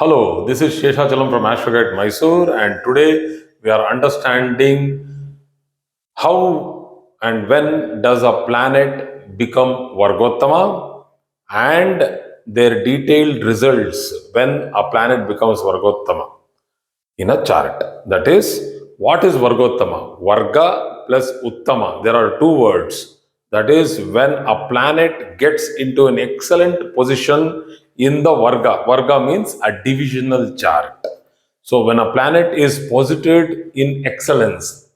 Hello, this is Sheshachalam from Astroguide Mysore, and today we are understanding how and when does a planet become Vargottama and their detailed results when a planet becomes Vargottama in a chart. That is, what is Vargottama? Varga plus Uttama. There are two words. That is, when a planet gets into an excellent position in the Varga. Varga means a divisional chart. So, when a planet is posited in excellence,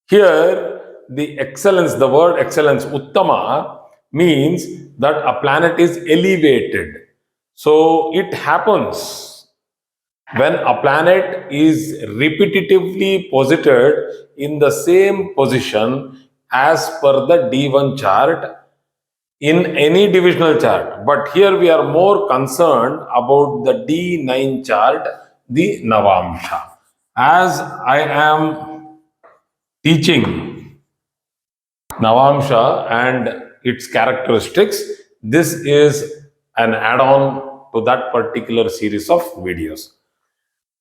here the excellence, the word excellence, Uttama, means that a planet is elevated. So, it happens when a planet is repetitively posited in the same position as per the D-1 chart in any divisional chart. But here we are more concerned about the D-9 chart, the Navamsha. As I am teaching Navamsha and its characteristics, this is an add-on to that particular series of videos.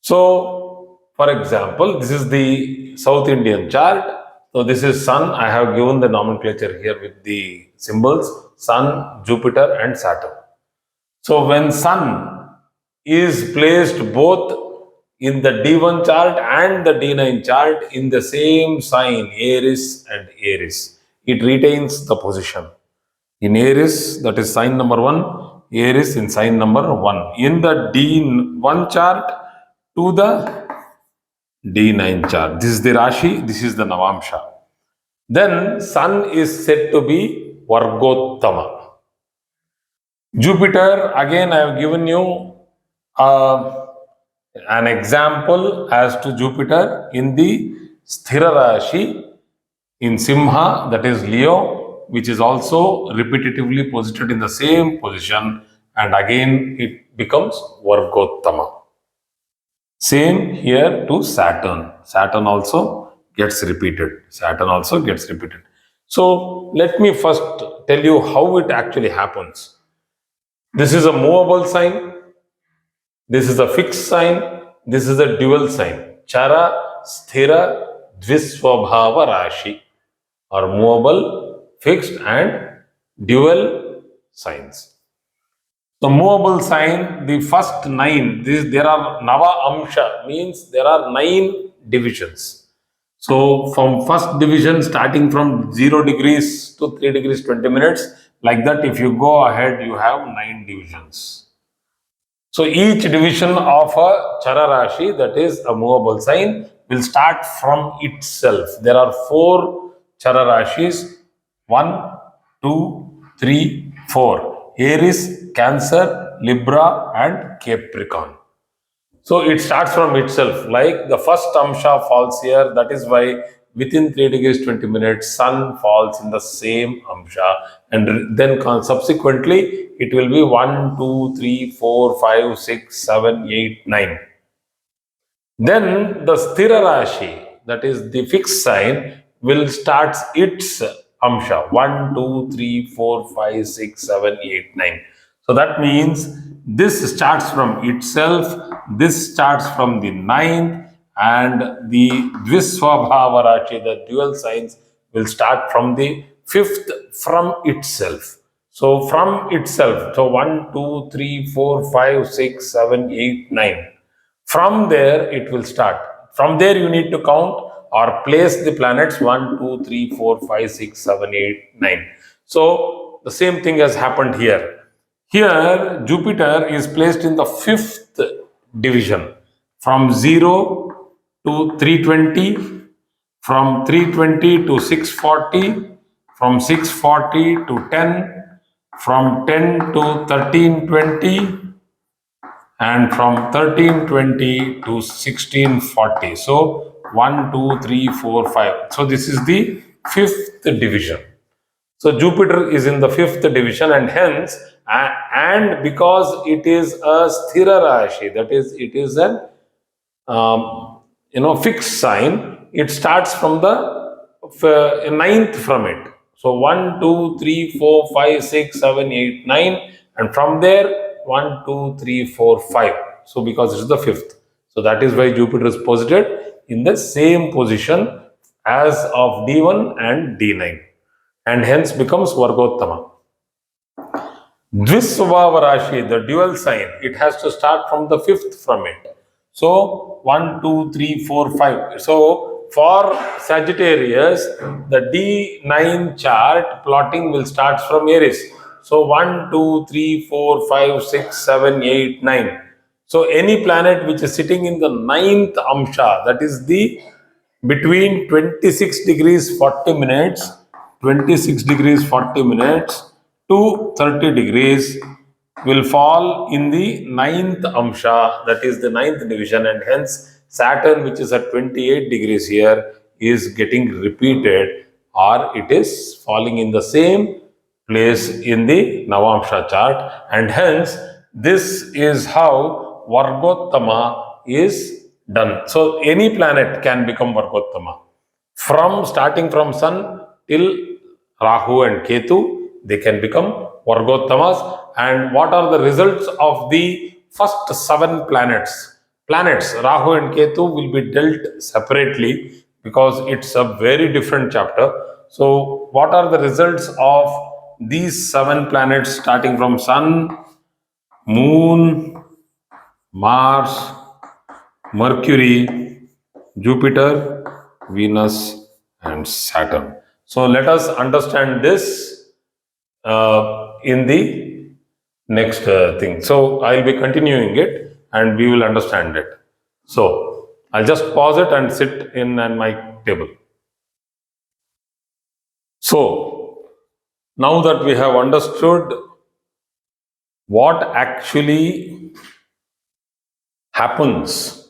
So, for example, this is the South Indian chart. So, this is Sun. I have given the nomenclature here with the symbols Sun, Jupiter, and Saturn. So, when Sun is placed both in the D1 chart and the D9 chart in the same sign, Aries and Aries, it retains the position. In Aries, that is sign number 1, Aries in sign number 1. In the D1 chart to the D9 chart. This is the Rashi, this is the Navamsha. Then Sun is said to be Vargottama. Jupiter, again I have given you an example as to Jupiter in the Sthira Rashi in Simha, that is Leo, which is also repetitively posited in the same position, and again it becomes Vargottama. Same here to Saturn. Saturn also gets repeated. Saturn also gets repeated. So let me first tell you how it actually happens. This is a movable sign. This is a fixed sign. This is a dual sign. Chara, Sthira, Dvisvabhava Rashi, or movable, fixed, and dual signs. The movable sign, the first 9, there are Nava Amsha, means there are 9 divisions. So from first division starting from 0 degrees to 3 degrees 20 minutes, like that if you go ahead, you have 9 divisions. So each division of a Chara Rashi, that is a movable sign, will start from itself. There are 4 Chara Rashis, 1, 2, 3, 4. Aries, Cancer, Libra, and Capricorn. So it starts from itself. Like the first Amsha falls here, that is why within 3 degrees 20 minutes, Sun falls in the same Amsha, and then subsequently it will be 1, 2, 3, 4, 5, 6, 7, 8, 9. Then the Sthira Rashi, that is the fixed sign, will start its Amsha 1, 2, 3, 4, 5, 6, 7, 8, 9. So that means this starts from itself, this starts from the 9th, and the Dvisvabhava Rashi, the dual signs, will start from the 5th from itself. So from itself, so 1, 2, 3, 4, 5, 6, 7, 8, 9. From there, it will start. From there, you need to count or place the planets 1, 2, 3, 4, 5, 6, 7, 8, 9. So, the same thing has happened here. Here, Jupiter is placed in the 5th division from 0 to 320, from 320 to 640, from 640 to 10, from 10 to 1320, and from 1320 to 1640. So 1, 2, 3, 4, 5. So this is the 5th division. So Jupiter is in the 5th division, and hence, and because it is a Sthira Rashi, that is, it is a fixed sign, it starts from the 9th from it. So 1, 2, 3, 4, 5, 6, 7, 8, 9, and from there 1, 2, 3, 4, 5. So because it's the fifth. So that is why Jupiter is posited in the same position as of D1 and D9 and hence becomes Vargottama. Dvisvabhava Rashi, the dual sign, it has to start from the fifth from it. So 1, 2, 3, 4, 5. So for Sagittarius, the D9 chart plotting will start from Aries. So 1, 2, 3, 4, 5, 6, 7, 8, 9. So any planet which is sitting in the ninth amsha, that is the between 26 degrees 40 minutes, 26 degrees 40 minutes to 30 degrees will fall in the ninth amsha, that is the ninth division, and hence Saturn, which is at 28 degrees here, is getting repeated or it is falling in the same place in the Navamsha chart, and hence this is how Vargottama is done. So any planet can become Vargottama. From starting from Sun till Rahu and Ketu, they can become Vargottamas. And what are the results of the first 7 planets? Planets, Rahu and Ketu, will be dealt separately because it's a very different chapter. So, what are the results of these 7 planets starting from Sun, Moon, Mars, Mercury, Jupiter, Venus, and Saturn? So, let us understand this in the next thing. So, I'll be continuing it and we will understand it. So, I'll just pause it and sit in my table. So, now that we have understood what actually happens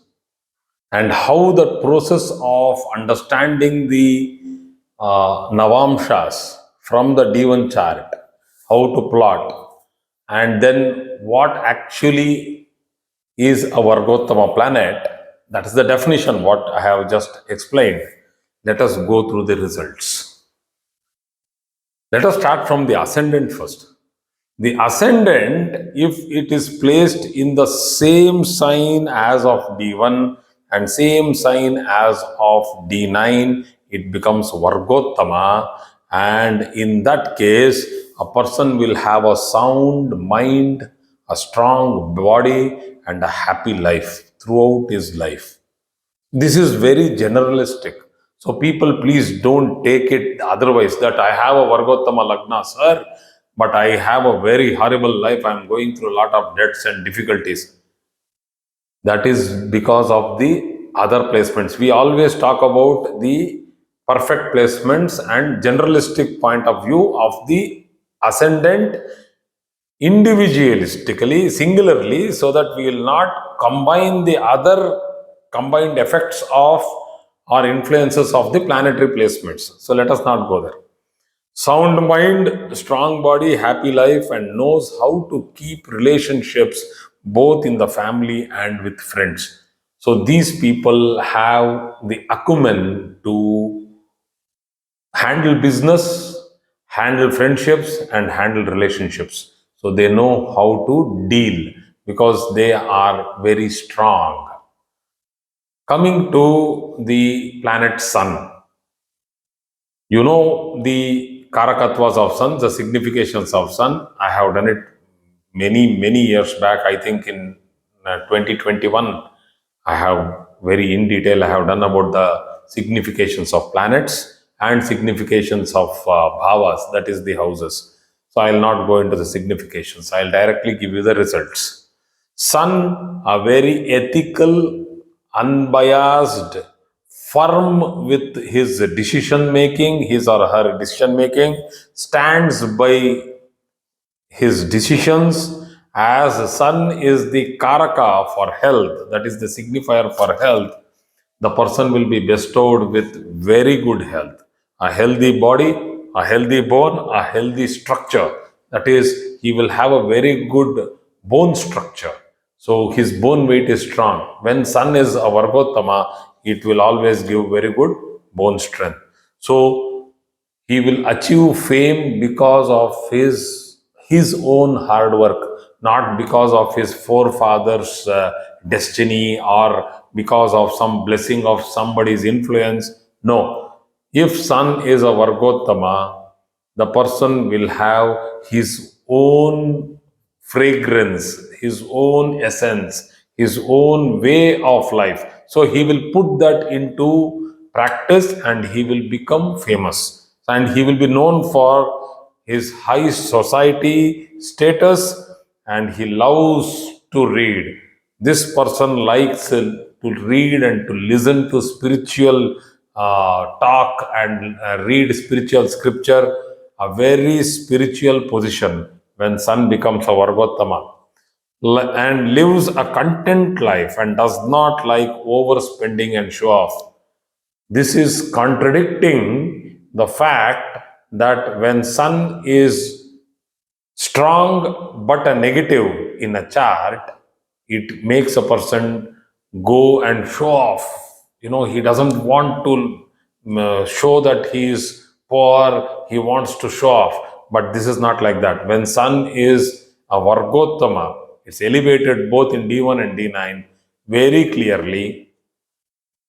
and how the process of understanding the Navamshas from the D1 chart, how to plot, and then what actually is a Vargottama planet, that is the definition what I have just explained. Let us go through the results. Let us start from the ascendant first. The ascendant, if it is placed in the same sign as of D1 and same sign as of D9, it becomes Vargottama, and in that case, a person will have a sound mind, a strong body, and a happy life throughout his life. This is very generalistic. So people please don't take it otherwise that I have a Vargottama Lagna, sir, but I have a very horrible life. I'm going through a lot of debts and difficulties. That is because of the other placements. We always talk about the perfect placements and generalistic point of view of the ascendant individualistically, singularly, so that we will not combine the other combined effects of or influences of the planetary placements. So let us not go there. Sound mind, strong body, happy life, and knows how to keep relationships both in the family and with friends. So these people have the acumen to handle business, handle friendships, and handle relationships. So they know how to deal because they are very strong. Coming to the planet Sun, you know the Karakatvas of Sun, the significations of Sun. I have done it many years back. I think in 2021, I have very in detail. I have done about the significations of planets and significations of bhavas, that is the houses. So I will not go into the significations. I will directly give you the results. Sun, a very ethical, unbiased, firm with his decision making, his or her decision making, stands by his decisions, as Sun is the Karaka for health, that is the signifier for health. The person will be bestowed with very good health, a healthy body, a healthy bone, a healthy structure. That is, he will have a very good bone structure. So his bone weight is strong. When Sun is a Vargottama, it will always give very good bone strength. So he will achieve fame because of his own hard work, not because of his forefathers' destiny or because of some blessing of somebody's influence. No. If sun is a Vargottama, the person will have his own fragrance, his own essence, his own way of life. So he will put that into practice and he will become famous. And he will be known for his high society status and he loves to read. This person likes to read and to listen to spiritual talk and read spiritual scripture, a very spiritual position when sun becomes a Vargottama and lives a content life and does not like overspending and show off. This is contradicting the fact that when sun is strong but a negative in a chart, it makes a person go and show off. He doesn't want to show that he is poor, he wants to show off. But this is not like that. When sun is a Vargottama, it's elevated both in D1 and D9 very clearly.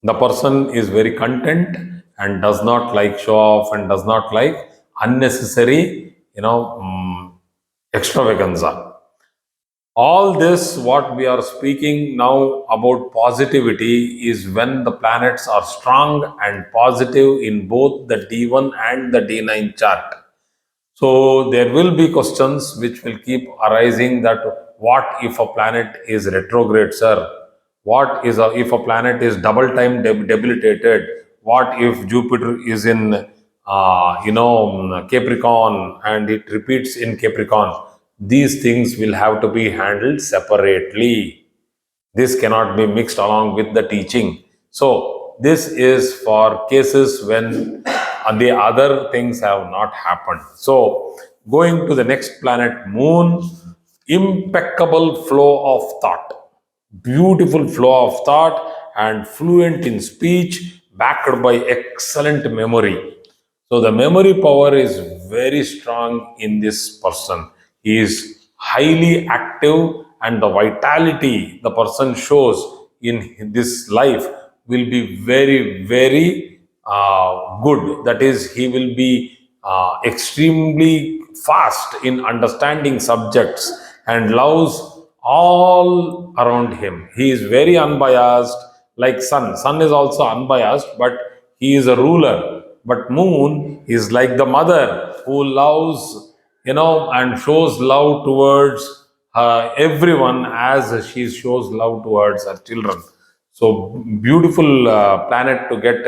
The person is very content and does not like show off and does not like unnecessary, extravaganza. All this, what we are speaking now about positivity, is when the planets are strong and positive in both the D1 and the D9 chart. So there will be questions which will keep arising that what if a planet is retrograde, sir? What is if a planet is double time debilitated? What if Jupiter is in Capricorn and it repeats in Capricorn? These things will have to be handled separately. This cannot be mixed along with the teaching. So this is for cases when the other things have not happened. So going to the next planet, Moon, impeccable flow of thought, beautiful flow of thought and fluent in speech, backed by excellent memory. So the memory power is very strong in this person. He is highly active, and the vitality the person shows in this life will be very, very good. That is, he will be extremely fast in understanding subjects and loves all around him. He is very unbiased, like sun. Sun is also unbiased, but he is a ruler. But moon is like the mother who loves, and shows love towards everyone as she shows love towards her children. So beautiful planet to get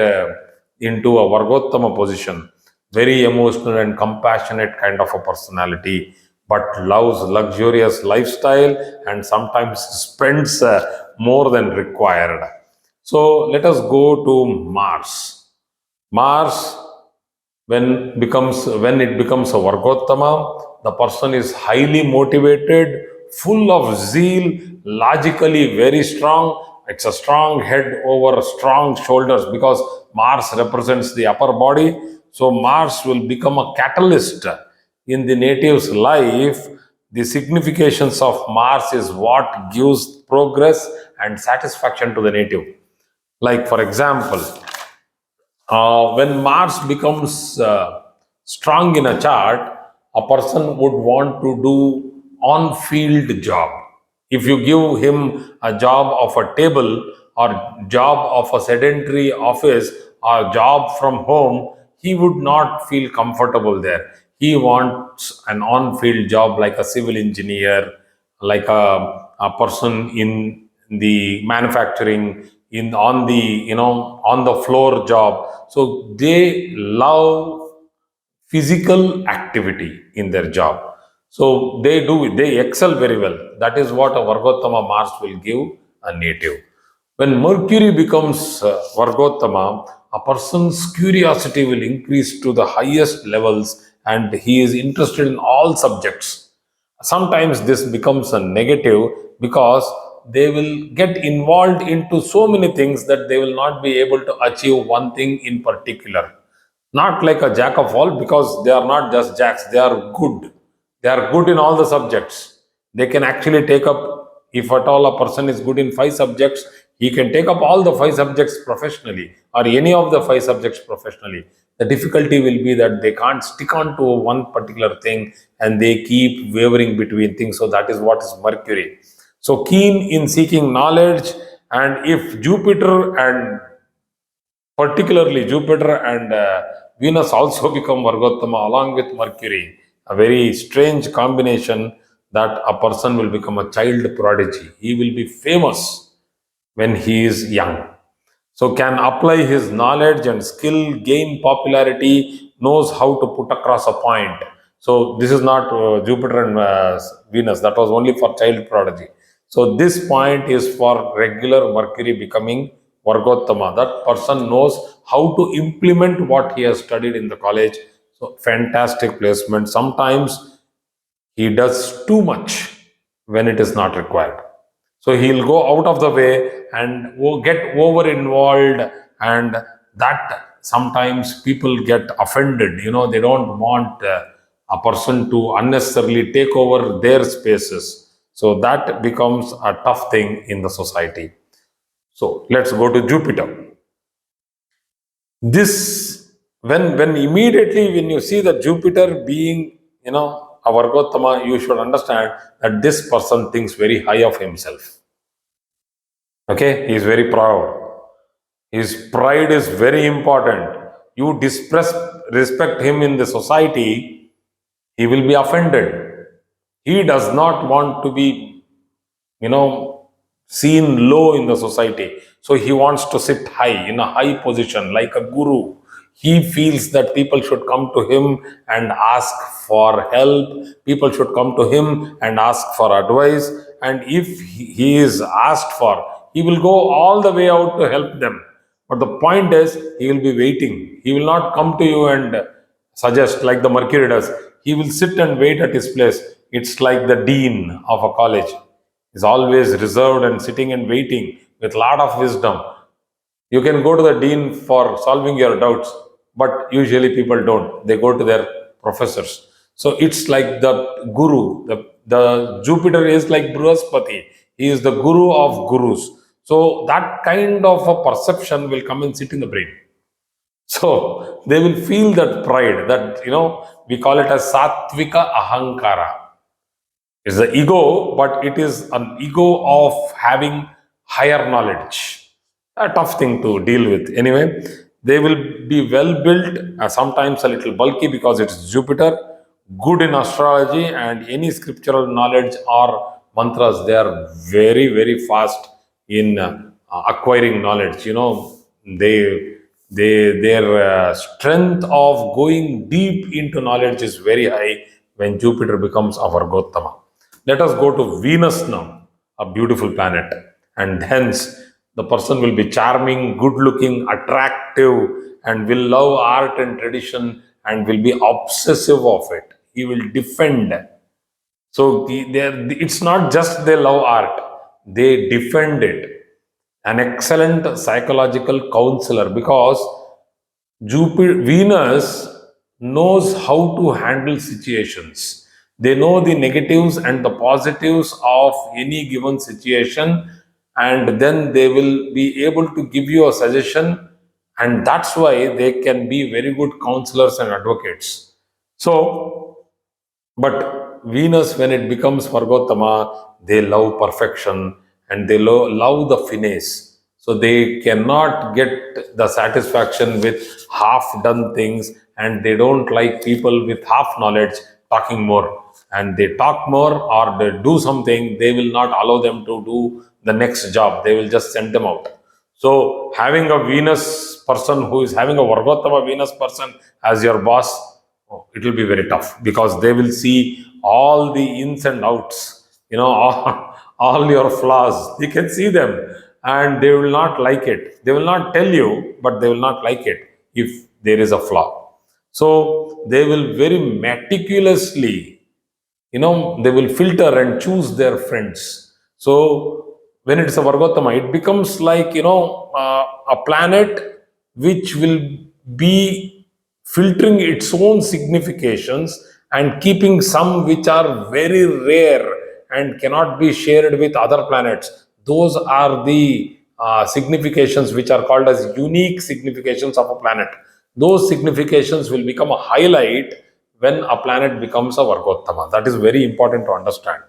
into a Vargottama position. Very emotional and compassionate kind of a personality, but loves luxurious lifestyle and sometimes spends more than required. So let us go to Mars. Mars, when it becomes a Vargottama, the person is highly motivated, full of zeal, logically very strong. It's a strong head over strong shoulders because Mars represents the upper body. So Mars will become a catalyst in the native's life. The significations of Mars is what gives progress and satisfaction to the native. Like, for example, when Mars becomes strong in a chart, a person would want to do on-field job. If you give him a job of a table or job of a sedentary office or job from home, he would not feel comfortable there. He wants an on-field job like a civil engineer, like a person in the manufacturing, in on the on the floor job. So they love physical activity in their job. So they excel very well. That is what a Vargottama Mars will give a native. When Mercury becomes Vargottama, a person's curiosity will increase to the highest levels and he is interested in all subjects. Sometimes this becomes a negative because they will get involved into so many things that they will not be able to achieve one thing in particular. Not like a jack of all, because they are not just jacks, they are good. They are good in all the subjects. They can actually take up, if at all a person is good in 5 subjects, he can take up all the 5 subjects professionally, or any of the 5 subjects professionally. The difficulty will be that they can't stick on to one particular thing, and they keep wavering between things. So that is what is Mercury. So keen in seeking knowledge, and if Jupiter and particularly Jupiter and Venus also become Vargottama along with Mercury, a very strange combination, that a person will become a child prodigy. He will be famous when he is young. So can apply his knowledge and skill, gain popularity, knows how to put across a point. So this is not Jupiter and Venus. That was only for child prodigy. So this point is for regular Mercury becoming Vargottama. That person knows how to implement what he has studied in the college. So fantastic placement. Sometimes he does too much when it is not required. So he'll go out of the way and get over involved, and that sometimes people get offended. They don't want a person to unnecessarily take over their spaces. So that becomes a tough thing in the society. So let's go to Jupiter. This, when immediately when you see the Jupiter being, a Vargottama, you should understand that this person thinks very high of himself. Okay, he is very proud. His pride is very important. You respect him in the society, he will be offended. He does not want to be, seen low in the society. So he wants to sit high, in a high position, like a guru. He feels that people should come to him and ask for help. People should come to him and ask for advice. And if he is asked for, he will go all the way out to help them. But the point is, he will be waiting. He will not come to you and suggest like the Mercury does. He will sit and wait at his place. It's like the dean of a college is always reserved and sitting and waiting with a lot of wisdom. You can go to the dean for solving your doubts, but usually people don't. They go to their professors. So it's like the guru. The Jupiter is like Brihaspati. He is the guru of gurus. So that kind of a perception will come and sit in the brain. So they will feel that pride, that, we call it as Sattvika Ahankara. It's the ego, but it is an ego of having higher knowledge. A tough thing to deal with. Anyway, they will be well built, sometimes a little bulky because it's Jupiter, good in astrology and any scriptural knowledge or mantras. They are very, very fast in acquiring knowledge. Their strength of going deep into knowledge is very high when Jupiter becomes our Vargottama. Let us go to Venus now, a beautiful planet, and hence the person will be charming, good looking, attractive, and will love art and tradition and will be obsessive of it. He will defend. So it's not just they love art, they defend it. An excellent psychological counselor, because Venus knows how to handle situations. They know the negatives and the positives of any given situation, and then they will be able to give you a suggestion, and that's why they can be very good counselors and advocates. So, but Venus, when it becomes Vargottama, they love perfection and they love the finesse. So they cannot get the satisfaction with half done things, and they don't like people with half knowledge talking more. And they talk more or they do something, they will not allow them to do the next job. They will just send them out. So having a Venus person who is having a Vargottama Venus person as your boss, it will be very tough, because they will see all the ins and outs, all your flaws. You can see them, and they will not like it. They will not tell you, but they will not like it if there is a flaw. So they will very meticulously, they will filter and choose their friends. So when it's a Vargottama, it becomes like, a planet which will be filtering its own significations and keeping some which are very rare and cannot be shared with other planets. Those are the significations which are called as unique significations of a planet. Those significations will become a highlight when a planet becomes a Vargottama. That is very important to understand.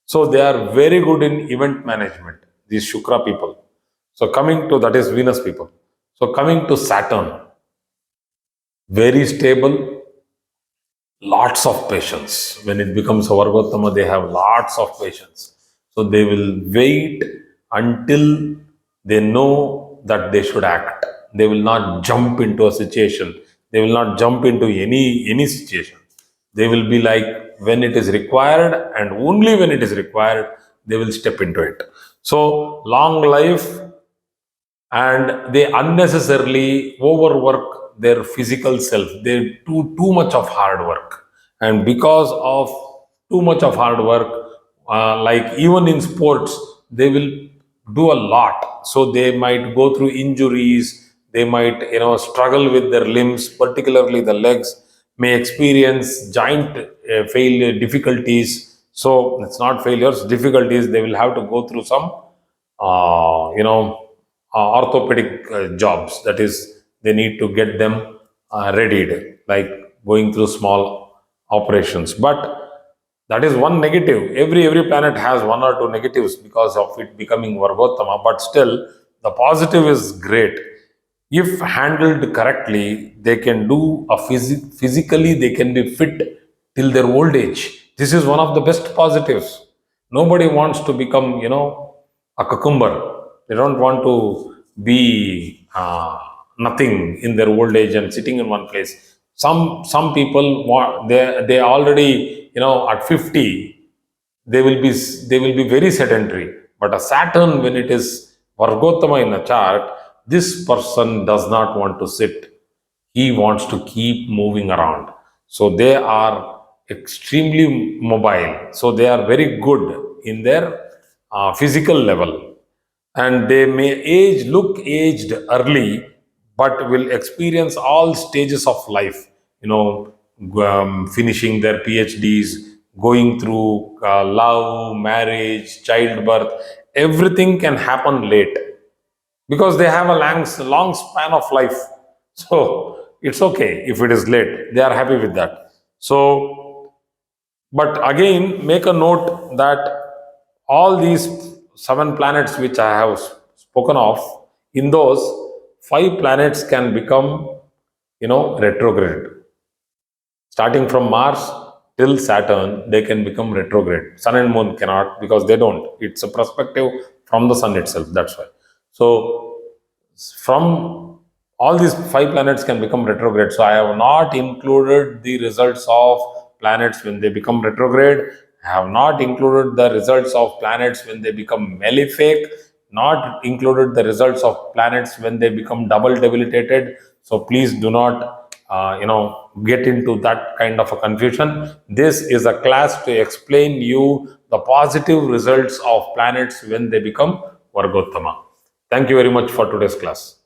So they are very good in event management, these Shukra people. So coming to, that is Venus people. So coming to Saturn, very stable, lots of patience. When it becomes a Vargottama, they have lots of patience. So they will wait until they know that they should act. They will not jump into a situation. They will not jump into any situation. They will be like, when it is required and only when it is required, they will step into it. So long life, and they unnecessarily overwork their physical self. They do too much of hard work, and because of too much of hard work, like even in sports, they will do a lot. So they might go through injuries. They might, struggle with their limbs, particularly the legs. May experience giant failure difficulties. So it's not failures, difficulties. They will have to go through some orthopedic jobs. That is, they need to get them readied, like going through small operations. But that is one negative. Every planet has one or two negatives because of it becoming Vargottama. But still, the positive is great. If handled correctly, they can do a physically, they can be fit till their old age. This is one of the best positives. Nobody wants to become, a cucumber. They don't want to be nothing in their old age and sitting in one place. Some people want, they already, at 50, they will be very sedentary. But a Saturn, when it is Vargottama in a chart, this person does not want to sit. He wants to keep moving around. So they are extremely mobile. So they are very good in their physical level, and they may look aged early, but will experience all stages of life, finishing their PhDs, going through love, marriage, childbirth. Everything can happen late because they have a long span of life. So it's okay if it is late. They are happy with that. So, but again, make a note that all these seven planets which I have spoken of, in those, five planets can become, retrograde. Starting from Mars till Saturn, they can become retrograde. Sun and Moon cannot, because they don't. It's a perspective from the Sun itself. That's why. So from all these five planets can become retrograde. So I have not included the results of planets when they become retrograde. I have not included the results of planets when they become malefic, not included the results of planets when they become double debilitated. So please do not, get into that kind of a confusion. This is a class to explain you the positive results of planets when they become Vargottama. Thank you very much for today's class.